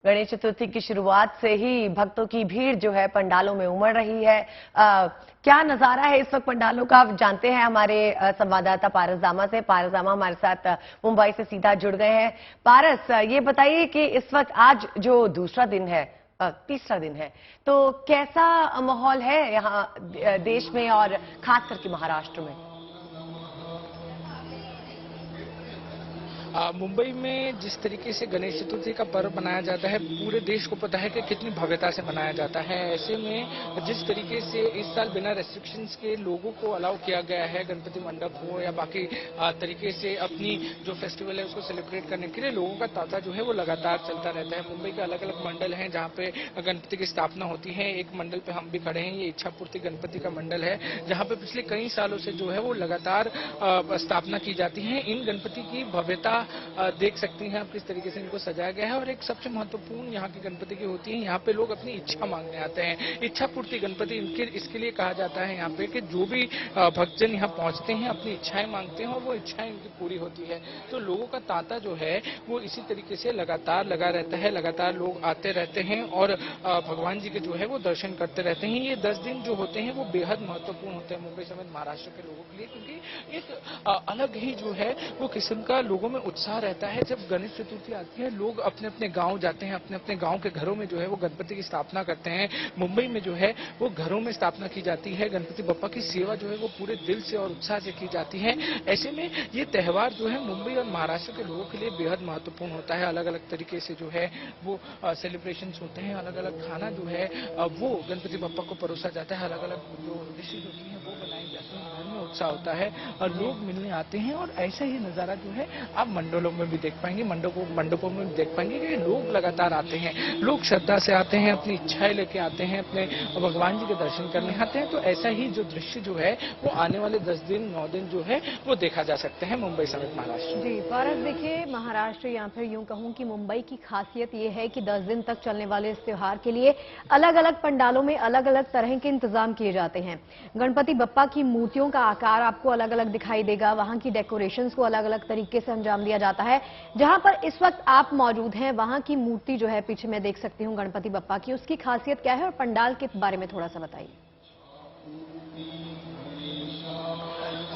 गणेश चतुर्थी की शुरुआत से ही भक्तों की भीड़ जो है पंडालों में उमड़ रही है। क्या नजारा है इस वक्त पंडालों का, आप जानते हैं हमारे संवाददाता पारस दामा से। पारस दामा हमारे साथ मुंबई से सीधा जुड़ गए हैं। पारस, ये बताइए कि इस वक्त आज जो दूसरा दिन है, तीसरा दिन है, तो कैसा माहौल है यहाँ देश में और खास करके महाराष्ट्र में? मुंबई में जिस तरीके से गणेश चतुर्थी का पर्व मनाया जाता है, पूरे देश को पता है कि कितनी भव्यता से मनाया जाता है। ऐसे में जिस तरीके से इस साल बिना रेस्ट्रिक्शंस के लोगों को अलाउ किया गया है, गणपति मंडप हो या बाकी तरीके से अपनी जो फेस्टिवल है उसको सेलिब्रेट करने के लिए, लोगों का तांता जो है वो लगातार चलता रहता है। मुंबई के अलग अलग मंडल हैं जहाँ पे गणपति की स्थापना होती है। एक मंडल पे हम भी खड़े हैं, ये इच्छापूर्ति गणपति का मंडल है, जहाँ पे पिछले कई सालों से जो है वो लगातार स्थापना की जाती है। इन गणपति की भव्यता देख सकती हैं आप किस तरीके से इनको सजाया गया है। और एक सबसे महत्वपूर्ण यहाँ की गणपति की होती है, यहाँ पे लोग अपनी इच्छा मांगने आते हैं। इच्छा पूर्ति गणपति इसके लिए कहा जाता है यहाँ पे कि जो भी भक्तजन यहाँ पहुंचते हैं अपनी इच्छाएं मांगते हैं और वो इच्छाएं इनकी पूरी होती है। तो लोगों का तांता जो है वो इसी तरीके से लगातार लगा रहता है, लगातार लोग आते रहते हैं और भगवान जी के जो है वो दर्शन करते रहते हैं। ये 10 दिन जो होते हैं वो बेहद महत्वपूर्ण होते हैं मुंबई समेत महाराष्ट्र के लोगों के लिए, क्योंकि एक अलग ही जो है वो किस्म का लोगों में उत्साह रहता है। जब गणेश चतुर्थी आती है, लोग अपने अपने गांव जाते हैं, अपने अपने गांव के घरों में जो है वो गणपति की स्थापना करते हैं। मुंबई में जो है वो घरों में स्थापना की जाती है। गणपति बप्पा की सेवा जो है वो पूरे दिल से और उत्साह से की जाती है। ऐसे में ये त्योहार जो है मुंबई और महाराष्ट्र के लोगों के लिए बेहद महत्वपूर्ण होता है। अलग अलग तरीके से जो है वो सेलिब्रेशन होते हैं, अलग अलग खाना जो है वो गणपति बप्पा को परोसा जाता है, अलग अलग जो डिशेज होती है वो बनाई जाती है। घर में उत्साह होता है और लोग मिलने आते हैं। और ऐसा ही नजारा जो है आप मंडलों में भी देख पाएंगे, मंडपों में भी देख पाएंगे कि लोग लगातार आते हैं, लोग श्रद्धा से आते हैं, अपनी इच्छाएं लेके आते हैं, अपने भगवान जी के दर्शन करने आते हैं। तो ऐसा ही जो दृश्य जो है वो आने वाले 10 दिन 9 दिन जो है वो देखा जा सकते हैं मुंबई समेत महाराष्ट्र। जी पारस, देखिए महाराष्ट्र या फिर यूं कहूं कि मुंबई की खासियत ये है कि 10 दिन तक चलने वाले इस त्योहार के लिए अलग अलग पंडालों में अलग अलग तरह के इंतजाम किए जाते हैं। गणपति बप्पा की मूर्तियों का आकार आपको अलग अलग दिखाई देगा, वहां की डेकोरेशंस को अलग अलग तरीके से अंजाम दिया जाता है। जहां पर इस वक्त आप मौजूद हैं वहां की मूर्ति जो है पीछे मैं देख सकती हूं गणपति बप्पा की, उसकी खासियत क्या है और पंडाल के बारे में थोड़ा सा बताइए।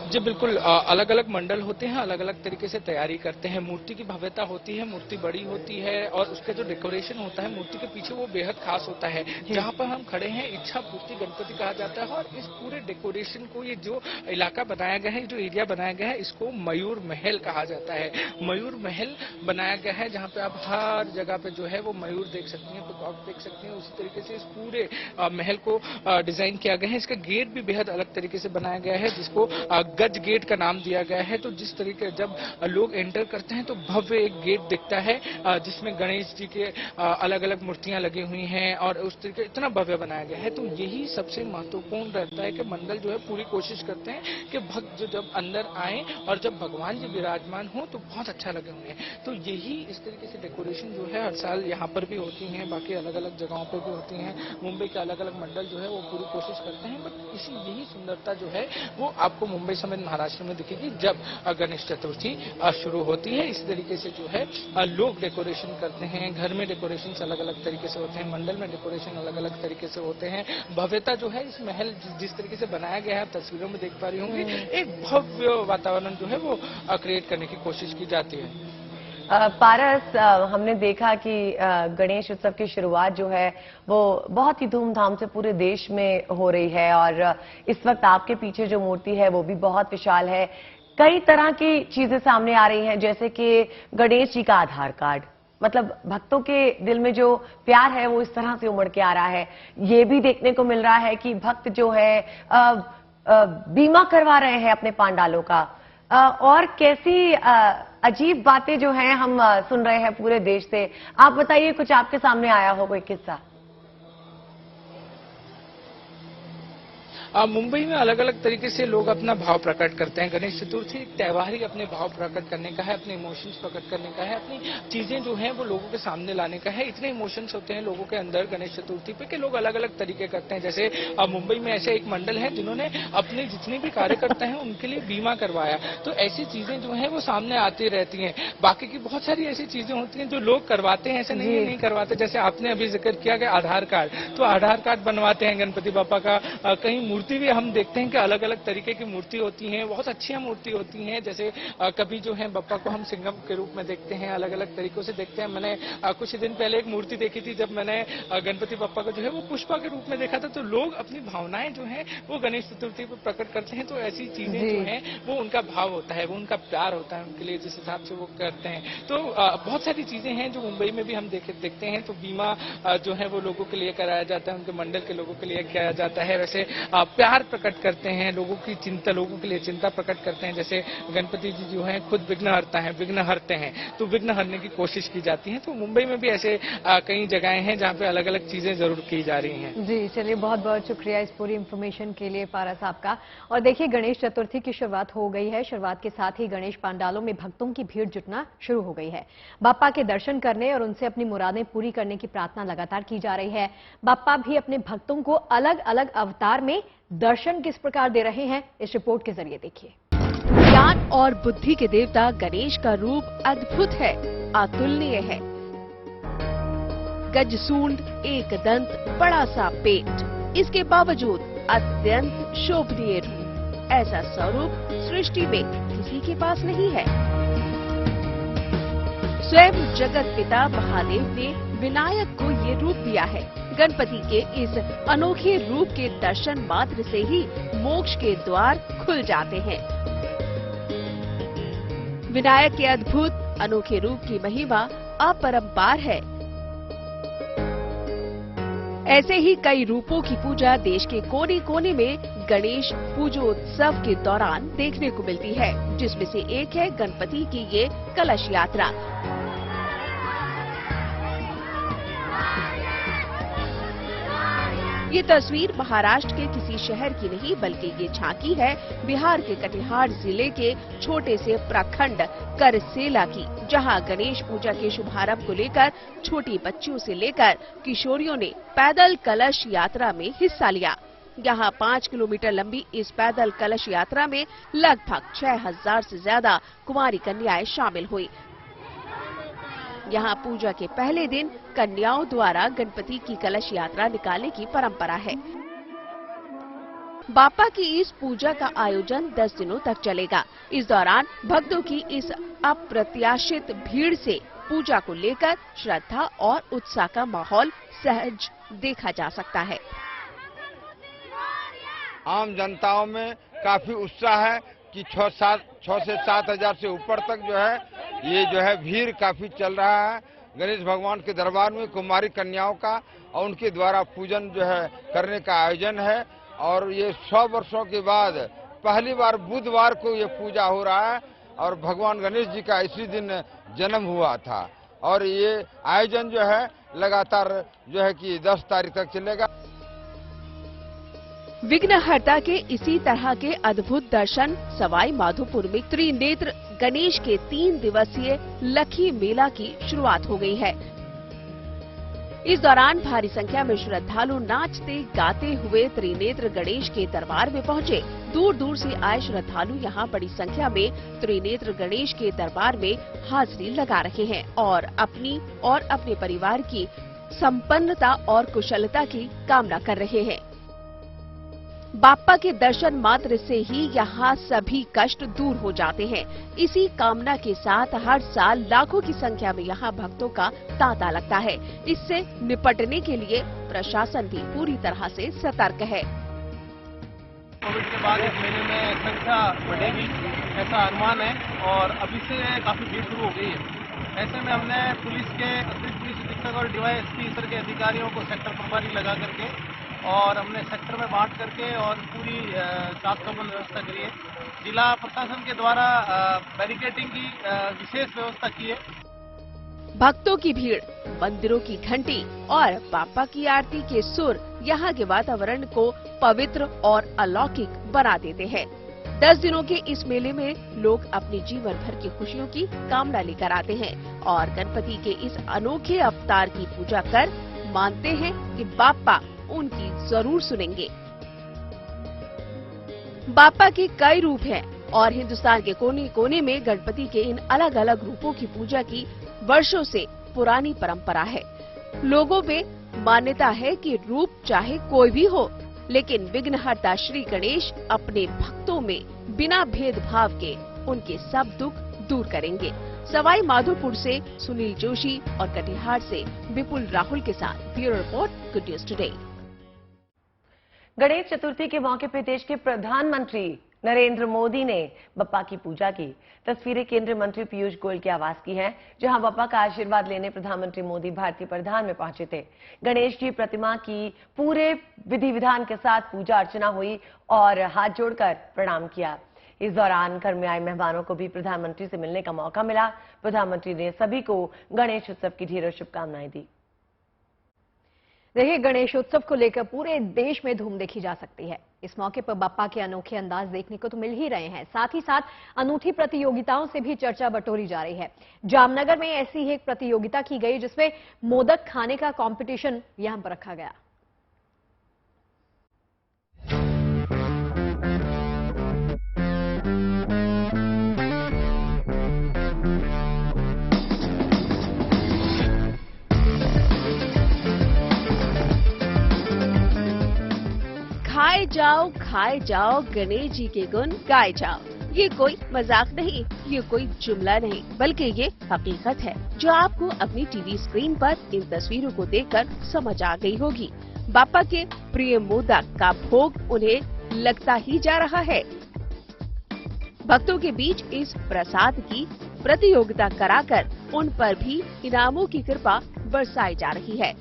जी बिल्कुल, अलग अलग मंडल होते हैं, अलग अलग तरीके से तैयारी करते हैं। मूर्ति की भव्यता होती है, मूर्ति बड़ी होती है और उसका जो डेकोरेशन होता है मूर्ति के पीछे वो बेहद खास होता है। जहां पर हम खड़े हैं इच्छा पूर्ति गणपति कहा जाता है और इस पूरे डेकोरेशन को, ये जो इलाका बनाया गया है, जो एरिया बनाया गया है, इसको मयूर महल कहा जाता है। मयूर महल बनाया गया है जहाँ पे आप हर जगह पे जो है वो मयूर देख सकती हैं, पीकॉक देख सकती हैं। उसी तरीके से इस पूरे महल को डिजाइन किया गया है। इसका गेट भी बेहद अलग तरीके से बनाया गया है, जिसको गज गेट का नाम दिया गया है। तो जिस तरीके जब लोग एंटर करते हैं तो भव्य एक गेट दिखता है जिसमें गणेश जी के अलग अलग मूर्तियां लगी हुई हैं और उस तरीके इतना भव्य बनाया गया है। तो यही सबसे महत्वपूर्ण रहता है कि मंडल जो है पूरी कोशिश करते हैं कि भक्त जो जब अंदर आए और जब भगवान जी विराजमान हो तो बहुत अच्छा लगे उन्हें। तो यही इस तरीके से डेकोरेशन जो है हर साल यहाँ पर भी होती है, बाकी अलग अलग जगहों पर भी होती है। मुंबई के अलग अलग मंडल जो है वो पूरी कोशिश करते हैं, बट इसी यही सुंदरता जो है वो आपको मुंबई समेत महाराष्ट्र में दिखेगी जब गणेश चतुर्थी शुरू होती है। इस तरीके से जो है लोग डेकोरेशन करते हैं, घर में डेकोरेशन अलग अलग तरीके से होते हैं, मंडल में डेकोरेशन अलग अलग तरीके से होते हैं। भव्यता जो है इस महल जिस तरीके से बनाया गया है तस्वीरों में देख पा रही होंगी, एक भव्य वातावरण जो है वो क्रिएट करने की कोशिश की जाती है। पारस, हमने देखा कि गणेश उत्सव की शुरुआत जो है वो बहुत ही धूमधाम से पूरे देश में हो रही है और इस वक्त आपके पीछे जो मूर्ति है वो भी बहुत विशाल है। कई तरह की चीजें सामने आ रही हैं, जैसे कि गणेश जी का आधार कार्ड, मतलब भक्तों के दिल में जो प्यार है वो इस तरह से उमड़ के आ रहा है। ये भी देखने को मिल रहा है कि भक्त जो है बीमा करवा रहे हैं अपने पंडालों का। और कैसी अजीब बातें जो हैं हम सुन रहे हैं पूरे देश से। आप बताइए, कुछ आपके सामने आया हो कोई किस्सा? मुंबई में अलग अलग तरीके से लोग अपना भाव प्रकट करते हैं। गणेश चतुर्थी एक त्यौहार ही अपने भाव प्रकट करने का है, अपने इमोशंस प्रकट करने का है, अपनी चीजें जो हैं वो लोगों के सामने लाने का है। इतने इमोशंस होते हैं लोगों के अंदर गणेश चतुर्थी पे कि लोग अलग अलग तरीके करते हैं। जैसे मुंबई में ऐसे एक मंडल है जिन्होंने अपने जितने भी कार्यकर्ता हैं उनके लिए बीमा करवाया। तो ऐसी चीजें जो हैं वो सामने आती रहती हैं। बाकी की बहुत सारी ऐसी चीजें होती हैं जो लोग करवाते हैं, ऐसे नहीं करवाते। जैसे आपने अभी जिक्र किया कि आधार कार्ड, तो आधार कार्ड बनवाते हैं गणपति बापा का। कहीं मूर्ति भी हम देखते हैं कि अलग अलग तरीके की मूर्ति होती हैं, बहुत अच्छी मूर्ति होती हैं। जैसे कभी जो है बप्पा को हम सिंघम के रूप में देखते हैं, अलग अलग तरीकों से देखते हैं। मैंने कुछ दिन पहले एक मूर्ति देखी थी, जब मैंने गणपति बापा को जो है वो पुष्पा के रूप में देखा था। तो लोग अपनी भावनाएं जो है वो गणेश चतुर्थी पर प्रकट करते हैं। तो ऐसी चीजें जो हैं वो उनका भाव होता है, वो उनका प्यार होता है उनके लिए, जिस हिसाब से वो करते हैं। तो बहुत सारी चीजें हैं जो मुंबई में भी हम देखते हैं। तो बीमा जो है वो लोगों के लिए कराया जाता है, उनके मंडल के लोगों के लिए किया जाता है। वैसे प्यार प्रकट करते हैं, लोगों की चिंता, लोगों के लिए चिंता प्रकट करते हैं। जैसे गणपति जी जो है खुद विघ्नहर्ता है, विघ्न हरते हैं, तो विघ्न हरने की कोशिश की जाती है। तो मुंबई में भी ऐसे कई जगहें हैं जहाँ पे अलग अलग चीजें जरूर की जा रही हैं। जी चलिए, बहुत बहुत शुक्रिया इस पूरी इन्फॉर्मेशन के लिए पारा साहब का। और देखिए, गणेश चतुर्थी की शुरुआत हो गई है। शुरुआत के साथ ही गणेश पंडालों में भक्तों की भीड़ जुटना शुरू हो गई है। बाप्पा के दर्शन करने और उनसे अपनी मुरादें पूरी करने की प्रार्थना लगातार की जा रही है। बाप्पा भी अपने भक्तों को अलग अलग अवतार में दर्शन किस प्रकार दे रहे हैं, इस रिपोर्ट के जरिए देखिए। ज्ञान और बुद्धि के देवता गणेश का रूप अद्भुत है, अतुलनीय है। गजसूंड, एक दंत, बड़ा सा पेट, इसके बावजूद अत्यंत शोभनीय रूप। ऐसा स्वरूप सृष्टि में किसी के पास नहीं है। स्वयं जगत पिता महादेव ने विनायक को ये रूप दिया है। गणपति के इस अनोखे रूप के दर्शन मात्र से ही मोक्ष के द्वार खुल जाते हैं। विनायक के अद्भुत अनोखे रूप की महिमा अपरंपार है। ऐसे ही कई रूपों की पूजा देश के कोने कोने में गणेश पूजोत्सव के दौरान देखने को मिलती है, जिसमें से एक है गणपति की ये कलश यात्रा। ये तस्वीर महाराष्ट्र के किसी शहर की नहीं, बल्कि ये झांकी है बिहार के कटिहार जिले के छोटे से प्रखंड करसेला की, जहां गणेश पूजा के शुभारंभ को लेकर छोटी बच्चियों से लेकर किशोरियों ने पैदल कलश यात्रा में हिस्सा लिया। यहाँ 5 किलोमीटर लंबी इस पैदल कलश यात्रा में लगभग 6000 से ज्यादा कुमारी कन्याएं शामिल हुई। यहाँ पूजा के पहले दिन कन्याओं द्वारा गणपति की कलश यात्रा निकालने की परंपरा है। बाप्पा की इस पूजा का आयोजन 10 दिनों तक चलेगा। इस दौरान भक्तों की इस अप्रत्याशित भीड़ से पूजा को लेकर श्रद्धा और उत्साह का माहौल सहज देखा जा सकता है। आम जनताओं में काफी उत्साह है कि 6 से 7 हजार से ऊपर तक जो है भीड़ काफी चल रहा है। गणेश भगवान के दरबार में कुमारी कन्याओं का और उनके द्वारा पूजन जो है करने का आयोजन है। और ये 100 वर्षों के बाद पहली बार बुधवार को ये पूजा हो रहा है और भगवान गणेश जी का इसी दिन जन्म हुआ था। और ये आयोजन जो है लगातार जो है कि 10 तारीख तक चलेगा। विघ्नहर्ता के इसी तरह के अद्भुत दर्शन सवाई माधोपुर में त्रिनेत्र गणेश के 3 दिवसीय लखी मेला की शुरुआत हो गई है। इस दौरान भारी संख्या में श्रद्धालु नाचते गाते हुए त्रिनेत्र गणेश के दरबार में पहुंचे। दूर दूर से आए श्रद्धालु यहां बड़ी संख्या में त्रिनेत्र गणेश के दरबार में हाजिरी लगा रहे हैं और अपने परिवार की संपन्नता और कुशलता की कामना कर रहे हैं। बाप्पा के दर्शन मात्र से ही यहाँ सभी कष्ट दूर हो जाते हैं। इसी कामना के साथ हर साल लाखों की संख्या में यहाँ भक्तों का तांता लगता है। इससे निपटने के लिए प्रशासन भी पूरी तरह से सतर्क है। कोविड के बाद इस महीने में संख्या बढ़ेगी ऐसा अनुमान है और अभी से काफी भीड़ शुरू हो गई है। ऐसे में हमने पुलिस के अतिरिक्त पुलिस अधीक्षक और डीवाईएसपी स्तर के अधिकारियों को सेक्टर प्रभारी लगा करके और हमने सेक्टर में बांट करके और पूरी चाक चौबंद व्यवस्था करी है। जिला प्रशासन के द्वारा बैरिकेडिंग की विशेष व्यवस्था की है। भक्तों की भीड़, मंदिरों की घंटी और बाप्पा की आरती के सुर यहाँ के वातावरण को पवित्र और अलौकिक बना देते हैं। 10 दिनों के इस मेले में लोग अपनी जीवन भर की खुशियों की कामना लेकर आते हैं और गणपति के इस अनोखे अवतार की पूजा कर मानते हैं कि बाप्पा उनकी जरूर सुनेंगे। बाप्पा के कई रूप हैं और हिंदुस्तान के कोने कोने में गणपति के इन अलग अलग रूपों की पूजा की वर्षों से पुरानी परंपरा है। लोगों में मान्यता है कि रूप चाहे कोई भी हो, लेकिन विघ्नहर्ता श्री गणेश अपने भक्तों में बिना भेदभाव के उनके सब दुख दूर करेंगे। सवाई माधोपुर से सुनील जोशी और कटिहार से विपुल राहुल के साथ bureau report, good news today. Ganesh Chaturthi के मौके पर देश के प्रधानमंत्री नरेंद्र मोदी ने बप्पा की पूजा की। तस्वीरें केंद्रीय मंत्री पीयूष गोयल के आवास की हैं, जहां बप्पा का आशीर्वाद लेने प्रधानमंत्री मोदी भारतीय परिधान में पहुंचे थे। गणेश की प्रतिमा की पूरे विधि विधान के साथ पूजा अर्चना हुई और हाथ जोड़कर प्रणाम किया। इस दौरान घर में आए मेहमानों को भी प्रधानमंत्री से मिलने का मौका मिला। प्रधानमंत्री ने सभी को गणेश उत्सव की ढेरों शुभकामनाएं दी। देखिए, गणेश उत्सव को लेकर पूरे देश में धूम देखी जा सकती है। इस मौके पर बप्पा के अनोखे अंदाज देखने को तो मिल ही रहे हैं, साथ ही साथ अनूठी प्रतियोगिताओं से भी चर्चा बटोरी जा रही है। जामनगर में ऐसी ही एक प्रतियोगिता की गई जिसमें मोदक खाने का कंपटीशन यहां पर रखा गया। खाए जाओ गणेश जी के गुण गाए जाओ। ये कोई मजाक नहीं, ये कोई जुमला नहीं, बल्कि ये हकीकत है जो आपको अपनी टीवी स्क्रीन पर इन तस्वीरों को देखकर समझ आ गई होगी। बाप्पा के प्रिय मोदक का भोग उन्हें लगता ही जा रहा है। भक्तों के बीच इस प्रसाद की प्रतियोगिता कराकर उन पर भी इनामों की कृपा बरसाई जा रही है।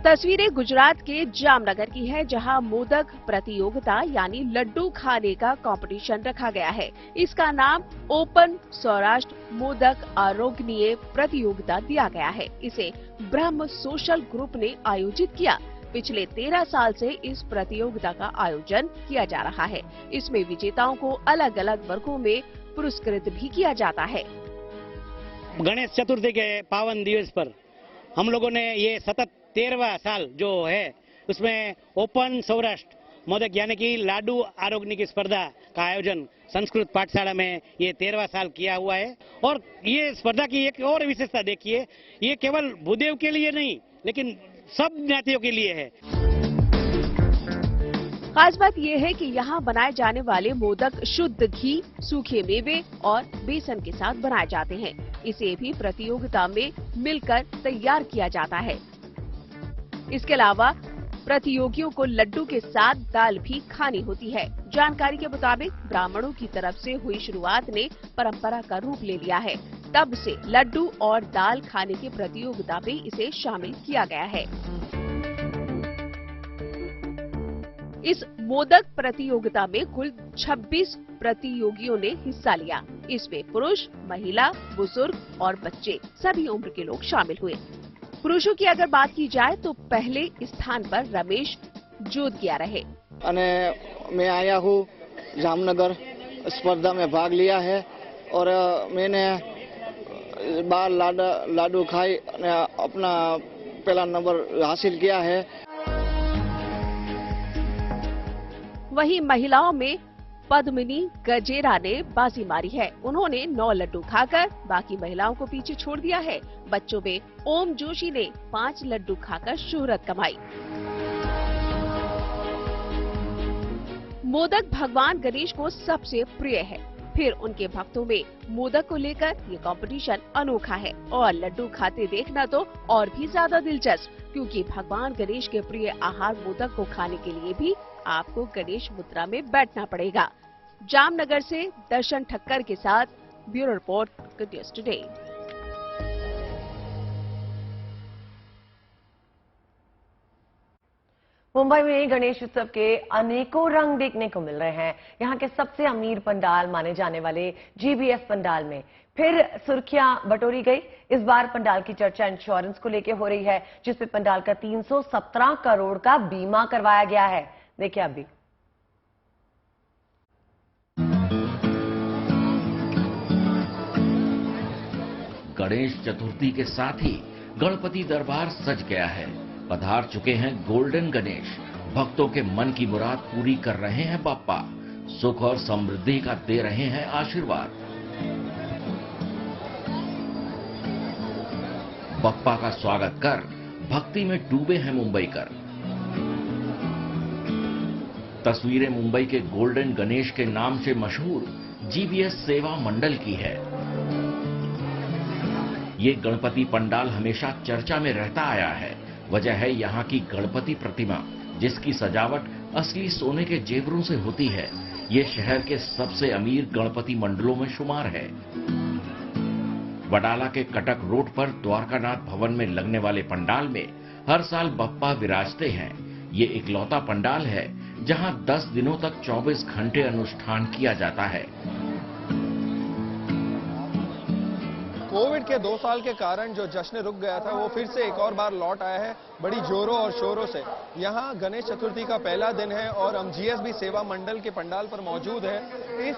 तस्वीरें गुजरात के जामनगर की है, जहां मोदक प्रतियोगिता यानी लड्डू खाने का कंपटीशन रखा गया है। इसका नाम ओपन सौराष्ट्र मोदक आरोग्य प्रतियोगिता दिया गया है। इसे ब्रह्म सोशल ग्रुप ने आयोजित किया। पिछले 13 साल से इस प्रतियोगिता का आयोजन किया जा रहा है। इसमें विजेताओं को अलग अलग वर्गों में पुरस्कृत भी किया जाता है। गणेश चतुर्थी के पावन दिवस पर हम लोगों ने ये सतत 13वां साल जो है उसमें ओपन सौराष्ट्र मोदक यानी कि लाडू आरोग्य की स्पर्धा का आयोजन संस्कृत पाठशाला में ये 13वां साल किया हुआ है। और ये स्पर्धा की एक और विशेषता देखिए, ये केवल भूदेव के लिए नहीं लेकिन सब ज्ञातियों के लिए है। खास बात यह है कि यहाँ बनाए जाने वाले मोदक शुद्ध घी, सूखे मेवे और बेसन के साथ बनाए जाते हैं। इसे भी प्रतियोगिता में मिलकर तैयार किया जाता है। इसके अलावा प्रतियोगियों को लड्डू के साथ दाल भी खानी होती है। जानकारी के मुताबिक ब्राह्मणों की तरफ से हुई शुरुआत ने परंपरा का रूप ले लिया है। तब से लड्डू और दाल खाने की प्रतियोगिता में इसे शामिल किया गया है। इस मोदक प्रतियोगिता में कुल 26 प्रतियोगियों ने हिस्सा लिया। इसमें पुरुष, महिला, बुजुर्ग और बच्चे सभी उम्र के लोग शामिल हुए। पुरुषों की अगर बात की जाए तो पहले स्थान पर रमेश जोधगिया रहे। मैं आया हूँ जामनगर, स्पर्धा में भाग लिया है और मैंने 12 लाडू खाई अपना पहला नंबर हासिल किया है। वहीं महिलाओं में पद्मिनी गजेरा ने बाजी मारी है। उन्होंने 9 लड्डू खाकर बाकी महिलाओं को पीछे छोड़ दिया है। बच्चों में ओम जोशी ने 5 लड्डू खाकर शोहरत कमाई। मोदक भगवान गणेश को सबसे प्रिय है। फिर उनके भक्तों में मोदक को लेकर ये कंपटीशन अनोखा है और लड्डू खाते देखना तो और भी ज्यादा दिलचस्प, क्योंकि भगवान गणेश के प्रिय आहार मोदक को खाने के लिए भी आपको गणेश मुद्रा में बैठना पड़ेगा। जामनगर से दर्शन ठक्कर के साथ bureau report, good news today. Mumbai में गणेश उत्सव के अनेकों रंग देखने को मिल रहे हैं। यहाँ के सबसे अमीर पंडाल माने जाने वाले जीबीएस पंडाल में फिर सुर्खियां बटोरी गई। इस बार पंडाल की चर्चा इंश्योरेंस को लेकर हो रही है, जिसमें पंडाल का 317 करोड़ का बीमा करवाया गया है। देखिए अभी गणेश चतुर्थी के साथ ही गणपति दरबार सज गया है। पधार चुके हैं गोल्डन गणेश। भक्तों के मन की मुराद पूरी कर रहे हैं बाप्पा। सुख और समृद्धि का दे रहे हैं आशीर्वाद। बाप्पा का स्वागत कर भक्ति में डूबे हैं मुंबईकर। तस्वीरें मुंबई के गोल्डन गणेश के नाम से मशहूर जीबीएस सेवा मंडल की है। ये गणपति पंडाल हमेशा चर्चा में रहता आया है। वजह है यहाँ की गणपति प्रतिमा, जिसकी सजावट असली सोने के जेवरों से होती है। ये शहर के सबसे अमीर गणपति मंडलों में शुमार है। वडाला के कटक रोड पर द्वारकानाथ भवन में लगने वाले पंडाल में हर साल बप्पा विराजते हैं। ये इकलौता पंडाल है जहाँ 10 दिनों तक 24 घंटे अनुष्ठान किया जाता है। कोविड के 2 साल के कारण जो जश्न रुक गया था, वो फिर से एक और बार लौट आया है बड़ी जोरों और शोरों से। यहाँ गणेश चतुर्थी का पहला दिन है और हम जीएसबी सेवा मंडल के पंडाल पर मौजूद है। इस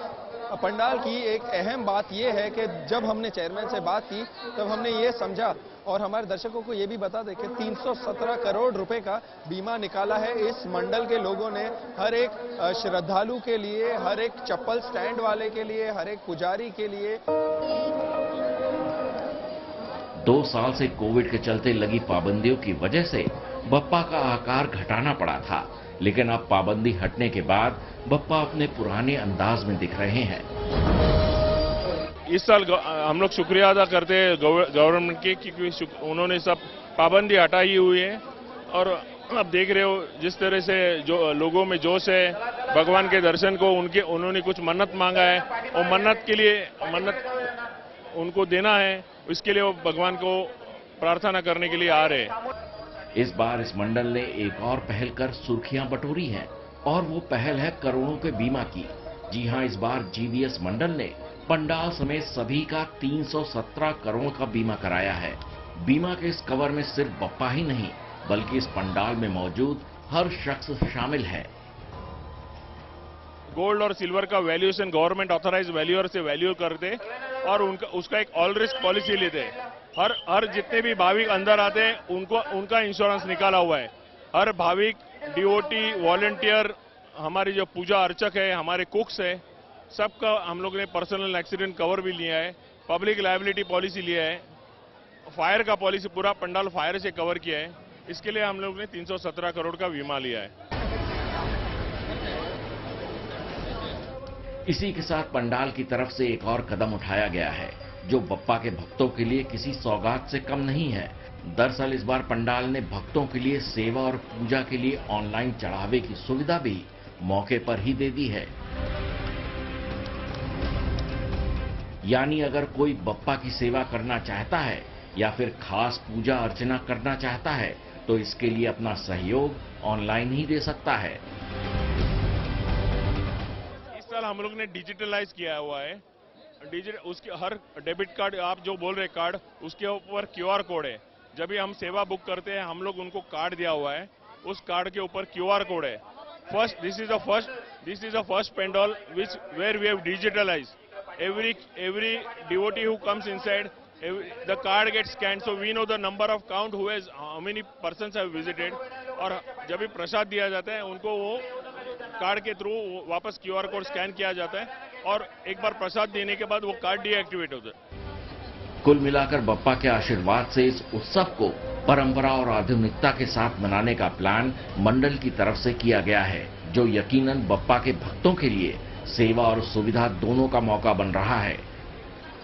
पंडाल की एक अहम बात यह है कि जब हमने चेयरमैन से बात की तब हमने ये समझा और हमारे दर्शकों को ये भी बता दें कि 317 करोड़ रुपए का बीमा निकाला है इस मंडल के लोगों ने। हर एक श्रद्धालु के लिए, हर एक चप्पल स्टैंड वाले के लिए, हर एक पुजारी के लिए। 2 साल से कोविड के चलते लगी पाबंदियों की वजह से बप्पा का आकार घटाना पड़ा था, लेकिन अब पाबंदी हटने के बाद बप्पा अपने पुराने अंदाज में दिख रहे हैं। इस साल हम लोग शुक्रिया अदा करते हैं गवर्नमेंट के, क्योंकि उन्होंने सब पाबंदी हटाई हुई है। और अब देख रहे हो जिस तरह से जो लोगों में जोश है, भगवान के दर्शन को उन्होंने कुछ मन्नत मांगा है और मन्नत उनको देना है, इसके लिए वो भगवान को प्रार्थना करने के लिए आ रहे हैं। इस बार इस मंडल ने एक और पहल कर सुर्खियां बटोरी हैं और वो पहल है करोड़ों के बीमा की। जी हां, इस बार जीबीएस मंडल ने पंडाल समेत सभी का 317 करोड़ का बीमा कराया है। बीमा के इस कवर में सिर्फ बप्पा ही नहीं, बल्कि इस पंडाल में मौजूद हर शख्स शामिल है। गोल्ड और सिल्वर का वैल्यूएशन गवर्नमेंट ऑथराइज वैल्यूअर से वैल्यू करते और उसका एक ऑल रिस्क पॉलिसी लेते। हर जितने भी भाविक अंदर आते हैं उनका इंश्योरेंस निकाला हुआ है। हर भाविक, डीओटी, वॉलंटियर, हमारी जो पूजा अर्चक है, हमारे कुक्स है, सबका हम लोग ने पर्सनल एक्सीडेंट कवर भी लिया है, पब्लिक लायबिलिटी पॉलिसी लिया है, फायर का पॉलिसी पूरा पंडाल फायर से कवर किया है। इसके लिए हम लोग ने 317 करोड़ का बीमा लिया है। इसी के साथ पंडाल की तरफ से एक और कदम उठाया गया है, जो बप्पा के भक्तों के लिए किसी सौगात से कम नहीं है। दरअसल इस बार पंडाल ने भक्तों के लिए सेवा और पूजा के लिए ऑनलाइन चढ़ावे की सुविधा भी मौके पर ही दे दी है। यानी अगर कोई बप्पा की सेवा करना चाहता है या फिर खास पूजा अर्चना करना चाहता है, तो इसके लिए अपना सहयोग ऑनलाइन ही दे सकता है। इस साल हम लोग ने डिजिटलाइज किया हुआ है। उसके हर डेबिट कार्ड, आप जो बोल रहे कार्ड, उसके ऊपर QR कोड है। जब भी हम सेवा बुक करते हैं, हम लोग उनको कार्ड दिया हुआ है, उस कार्ड के ऊपर QR कोड है। This is the first pandal where we have digitalised every devotee who comes inside, the card gets scanned, so we know the number of count how many persons have visited। और जब भी प्रसाद दिया जाता है, उनको वो card के थ्रू वापस QR कोड स्कैन किया जाता है और एक बार प्रसाद देने के बाद वो कार्ड डीएक्टिवेट होता है। कुल मिलाकर बप्पा के आशीर्वाद से इस उत्सव को परंपरा और आधुनिकता के साथ मनाने का प्लान मंडल की तरफ से किया गया है, जो यकीनन बप्पा के भक्तों के लिए सेवा और सुविधा दोनों का मौका बन रहा है।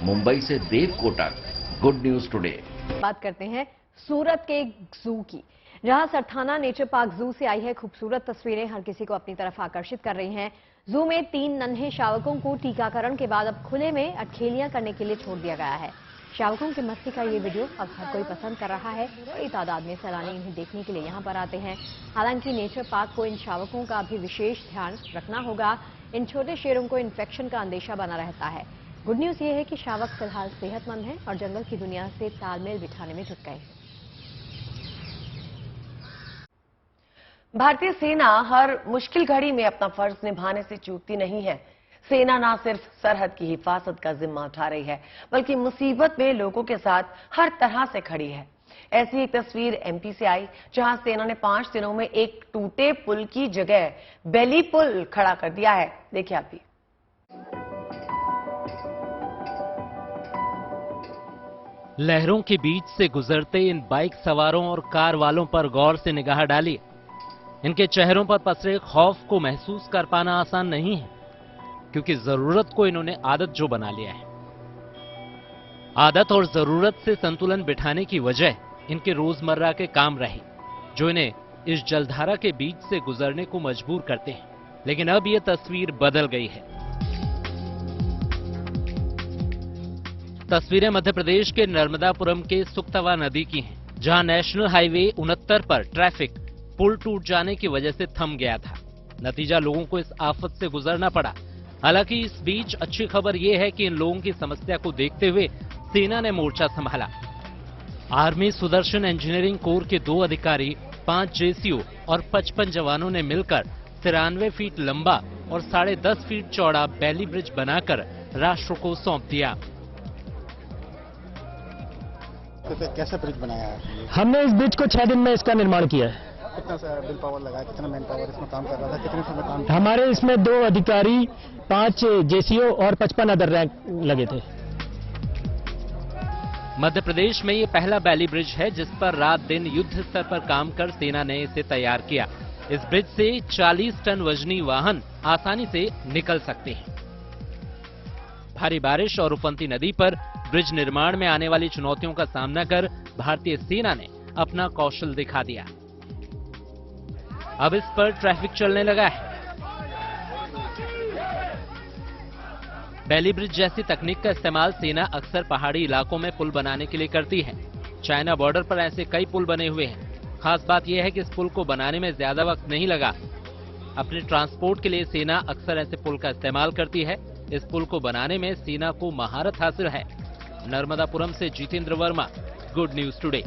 मुंबई से देव कोटक, गुड न्यूज टुडे। बात करते हैं सूरत के एक जू की, जहां सरथाना नेचर पार्क जू से आई है खूबसूरत तस्वीरें हर किसी को अपनी तरफ आकर्षित कर रही हैं। जू में 3 नन्हे शावकों को टीकाकरण के बाद अब खुले में अठखेलियां करने के लिए छोड़ दिया गया है। शावकों की मस्ती का ये वीडियो अब हर कोई पसंद कर रहा है। बड़ी तादाद में सैलानी इन्हें देखने के लिए यहाँ पर आते हैं। हालांकि नेचर पार्क को इन शावकों का भी विशेष ध्यान रखना होगा। इन छोटे शेरों को इन्फेक्शन का अंदेशा बना रहता है। गुड न्यूज ये है कि शावक फिलहाल सेहतमंद हैं और जंगल की दुनिया से तालमेल बिठाने में जुट गए हैं। भारतीय सेना हर मुश्किल घड़ी में अपना फर्ज निभाने से चूकती नहीं है। सेना न सिर्फ सरहद की हिफाजत का जिम्मा उठा रही है, बल्कि मुसीबत में लोगों के साथ हर तरह से खड़ी है। ऐसी एक तस्वीर एमपी से आई, जहां सेना ने 5 दिनों में एक टूटे पुल की जगह बेली पुल खड़ा कर दिया है। देखिए आप भी। लहरों के बीच से गुजरते इन बाइक सवारों और कार वालों पर गौर से निगाह डालिए। इनके चेहरों पर पसरे खौफ को महसूस कर पाना आसान नहीं है, क्योंकि जरूरत को इन्होंने आदत जो बना लिया है। आदत और जरूरत से संतुलन बिठाने की वजह इनके रोजमर्रा के काम रहे, जो इन्हें इस जलधारा के बीच से गुजरने को मजबूर करते हैं। लेकिन अब ये तस्वीर बदल गई है। तस्वीरें मध्य प्रदेश के नर्मदापुरम के सुक्तवा नदी की हैं, जहां नेशनल हाईवे 69 पर ट्रैफिक पुल टूट जाने की वजह से थम गया था। नतीजा, लोगों को इस आफत से गुजरना पड़ा। हालांकि इस बीच अच्छी खबर यह है कि इन लोगों की समस्या को देखते हुए सेना ने मोर्चा संभाला। आर्मी सुदर्शन इंजीनियरिंग कोर के 2 अधिकारी, 5 जेसीओ और 55 जवानों ने मिलकर 93 फीट लंबा और 10.5 फीट चौड़ा बैली ब्रिज बनाकर राष्ट्र को सौंप दिया। कैसे ब्रिज बनाया है? हमने इस ब्रिज को 6 दिन में इसका निर्माण किया है। कितना बिल पावर लगा, कितना मैन पावर इसमें काम कर रहा था, कितने समय काम? हमारे इसमें 2 अधिकारी, 5 जेसीओ और 55 अदर रैंक लगे थे। मध्य प्रदेश में ये पहला बैली ब्रिज है जिस पर रात दिन युद्ध स्तर पर काम कर सेना ने इसे तैयार किया। इस ब्रिज से 40 टन वजनी वाहन आसानी से निकल सकते हैं। भारी बारिश और उफनती नदी पर ब्रिज निर्माण में आने वाली चुनौतियों का सामना कर भारतीय सेना ने अपना कौशल दिखा दिया। अब इस पर ट्रैफिक चलने लगा है। बैली ब्रिज जैसी तकनीक का इस्तेमाल सेना अक्सर पहाड़ी इलाकों में पुल बनाने के लिए करती है। चाइना बॉर्डर पर ऐसे कई पुल बने हुए हैं। खास बात यह है कि इस पुल को बनाने में ज्यादा वक्त नहीं लगा। अपने ट्रांसपोर्ट के लिए सेना अक्सर ऐसे पुल का इस्तेमाल करती है। इस पुल को बनाने में सेना को महारत हासिल है। नर्मदापुरम से Jitendra Verma, good news today.